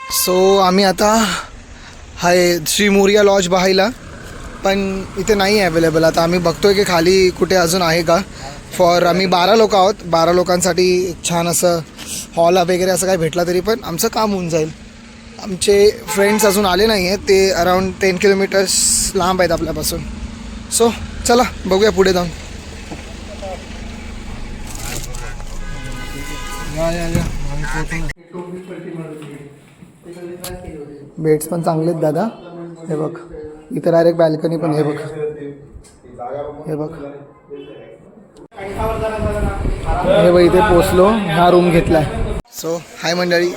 So आम्ही आता हाय Shri Moriya lodge पाहायला, पण इथे नाही आहे अवेलेबल. आता आम्ही बघतोय की खाली कुठे अजून आहे का. आम्ही 12 लोक आहोत. 12 लोकांसाठी छान असं हॉल वगैरे असं काय भेटला तरी पण आमचं काम होऊन जाईल. आमचे फ्रेंड्स अजून आले नाही आहेत, ते अराऊंड 10 किलोमीटर्स लांब आहेत आपल्यापासून. सो चला बघूया पुढे जाऊन. बेड्स पण चांगले आहेत दादा. हे बघ इथे डायरेक्ट बॅल्कनी पण. हे बघ हे बघ हे बघ इथे पोचलो. हा रूम घेतला आहे. सो हाय मंडळी,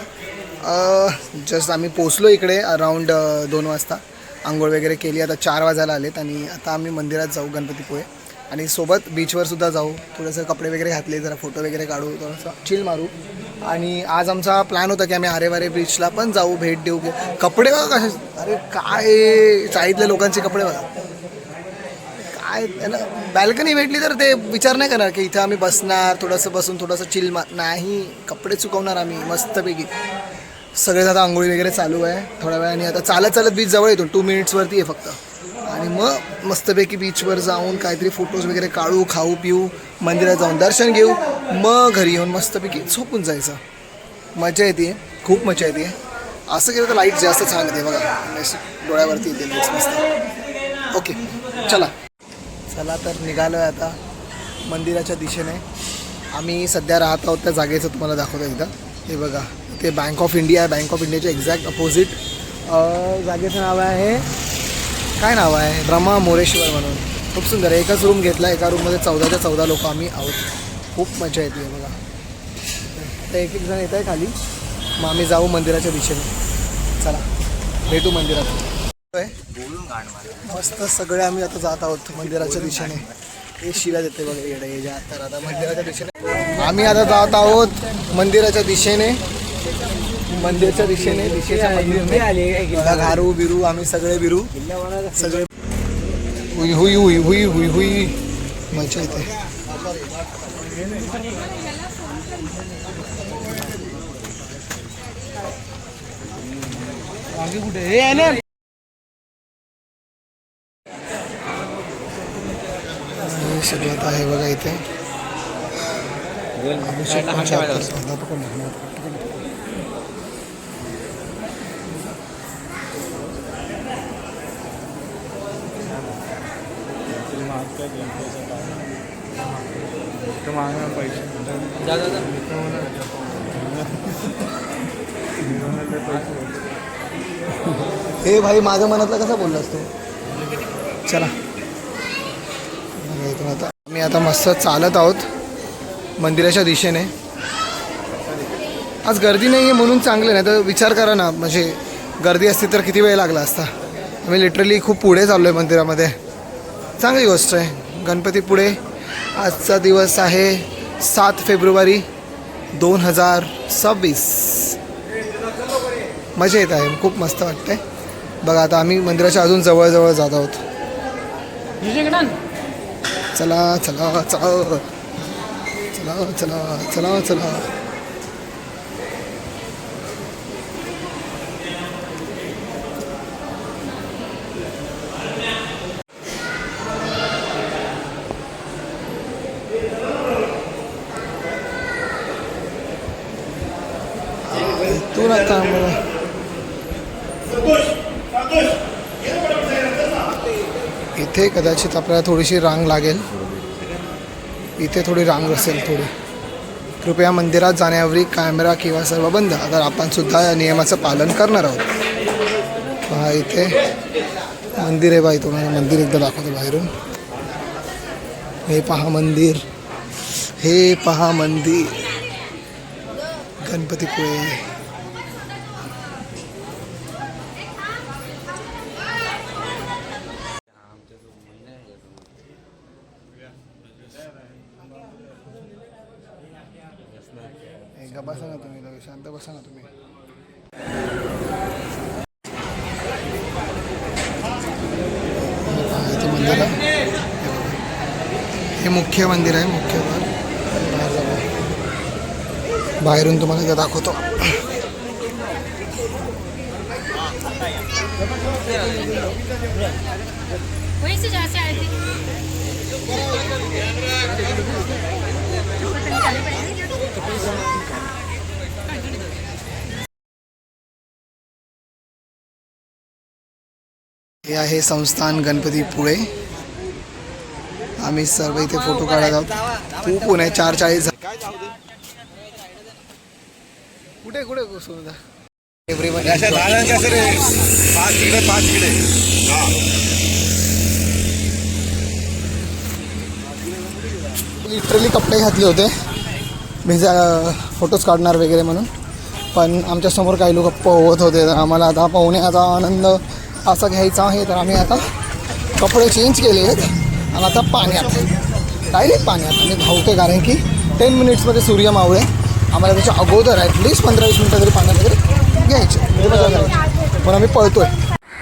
जस्ट आम्ही पोचलो इकडे अराऊंड 2 वाजता. आंघोळ वगैरे केली, आता 4 वाजायला आलेत आणि आता आम्ही मंदिरात जाऊ गणपतीपुळे आणि सोबत बीचवर सुद्धा जाऊ. थोडंसं कपडे वगैरे घातले, जरा फोटो वगैरे काढू, थोडंसं चिल मारू. आणि आज आमचा प्लॅन होता की आम्ही आरेवारे बीचला पण जाऊ, भेट देऊ. कपडे बघा कसे, अरे काय चाळीतल्या लोकांचे कपडे बघा काय. त्यांना बॅल्कनी भेटली तर ते विचार नाही करणार की इथं आम्ही बसणार, थोडंसं बसून थोडंसं चिल नाही, कपडे चुकवणार आम्ही मस्तपैकी. सगळे आता आंघोळी वगैरे चालू आहे थोड्या वेळाने. आता चालत चालत बीच जवळ येतो, 2 मिनिट्सवरती आहे फक्त. आणि मग मस्तपैकी बीचवर जाऊन काहीतरी फोटोज वगैरे काढू, खाऊ पिऊ, मंदिरात जाऊन दर्शन घेऊ, मग घरी येऊन मस्तपैकी झोपून जायचं. मजा येते, खूप मजा येते. असं केलं तर लाईट जास्त छान येते बघा, डोळ्यावरती येते लाईट्स मस्त. ओके चला तर निघालो आहे आता मंदिराच्या दिशेने. आम्ही सध्या राहत आहोत त्या जागेचं तुम्हाला दाखवतो एकदा. हे बघा ते बँक ऑफ इंडिया आहे. बँक ऑफ इंडियाच्या एक्झॅक्ट अपोजिट जागेचं नाव आहे, काय नाव आहे, रमा मोरेश्वर म्हणून. खूप सुंदर आहे. एकच रूम घेतला, एका रूममध्ये 14च्या 14 लोक आम्ही आहोत. खूप मजा येते बघा. आता एक जण येत आहे खाली, मग आम्ही जाऊ मंदिराच्या दिशेने. चला भेटू मंदिरात. मस्त सगळे आम्ही आता जात आहोत मंदिराच्या दिशेने. हे शिला देते बघा येडे ज्या. तर आता मंदिराच्या दिशेने आम्ही आता जात आहोत मंदिराच्या दिशेने. घारू बिरू आम्ही सगळे बिरू सगळे. हुई हुई हुई हुई हुई हुई मजा येते. सगळं आहे बघा इथे. हे भाई माझ्या मनातला कसा बोललास तू. चला आता आम्ही आता मस्त चालत आहोत मंदिराच्या दिशेने. आज गर्दी नाही आहे म्हणून चांगलं. नाही तर विचार करा ना, म्हणजे गर्दी असती तर किती वेळ लागला असता. आम्ही लिटरली खूप पुढे चाललो आहे मंदिरामध्ये. चांगली गोष्ट आहे. गणपतीपुळे आजचा दिवस आहे 7 फेब्रुवारी 2026. मजा येत आहे, खूप मस्त वाटतंय बघा. आता आम्ही मंदिराच्या अजून जवळजवळ जात आहोत. चला चला चला चला चला चला चला. तू नका मला. इथे कदाचित आपल्याला थोडीशी रांग लागेल. इथे थोडी रांग असेल थोडी. कृपया मंदिरात जाण्यावरी कॅमेरा किंवा सर्व बंद. तर आपण सुद्धा या नियमाचं पालन करणार आहोत. पहा इथे मंदिर आहे बाई. तुम्हाला मंदिर एकदा दाखवतो बाहेरून. हे पहा मंदिर, हे पहा मंदिर गणपतीपुळे. बसा ना तुम्ही, शांत बसा ना तुम्ही. मंदिर आहे, हे मुख्य मंदिर आहे. मुख्य बाहेरून तुम्हाला दाखवतो. वहीं से जहाँ से आए थे। हे आहे संस्थान गणपती पुळे. आम्ही सर्व इथे फोटो काढत आहोत. खूप ऊन आहे. 4:40 कुठे कुठे सुविधा एव्हरीवन. लिटरली कपडे घातले होते भिजा फोटोज काढणार वगैरे म्हणून, पण आमच्यासमोर काही लोक पोहत होते. तर आम्हाला आता पोहण्याचा आनंद असा घ्यायचा आहे, तर आम्ही आता कपडे चेंज केले आहेत आणि आता पाण्यात डायरेक्ट पाण्यात आम्ही धावतो, कारण की 10 मिनिट्समध्ये सूर्य मावळे. आम्हाला त्याच्या अगोदर ॲटलीस्ट 15-20 मिनटं तरी पाण्यात वगैरे घ्यायचे, म्हणजे मजा करायची. पण आम्ही पळतोय,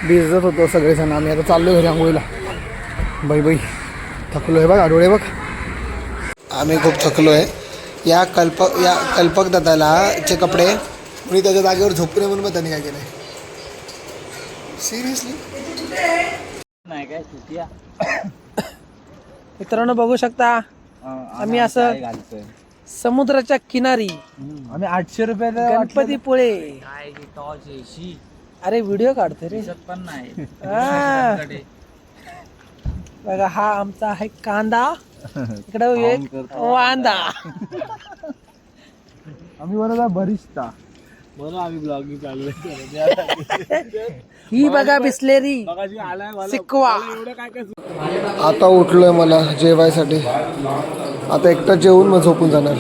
भिजत होतो सगळेजण. आम्ही आता चाललो घरी आंघोळीला. बाई थकलो आहे बघ, डोळे बघ. आम्ही खूप थकलो आहे. या कल्पक दादाला चे कपडे कुणी त्याच्या जागेवर झोपू नये म्हणून मग त्यांनी काय केलं आहे. सिरियसली नाही काय चुतिया. मित्रांनो बघू शकता आम्ही असं समुद्राच्या किनारी आम्ही 800 रुपये गणपतीपुळे. काय टॉर्च एसी अरे व्हिडिओ काढतो रे. पण नाही. हा. बघा हा आमचा आहे कांदा, इकडे एक वांदा. आम्ही बरोबर बरिस्ता म्हणून आम्ही ब्लॉगिंग चालू. ही बघा बिस्लेरी सिक्वा. आता उठलोय मला जेवायसाठी. आता एकटा जेवून मग झोपून जाणार.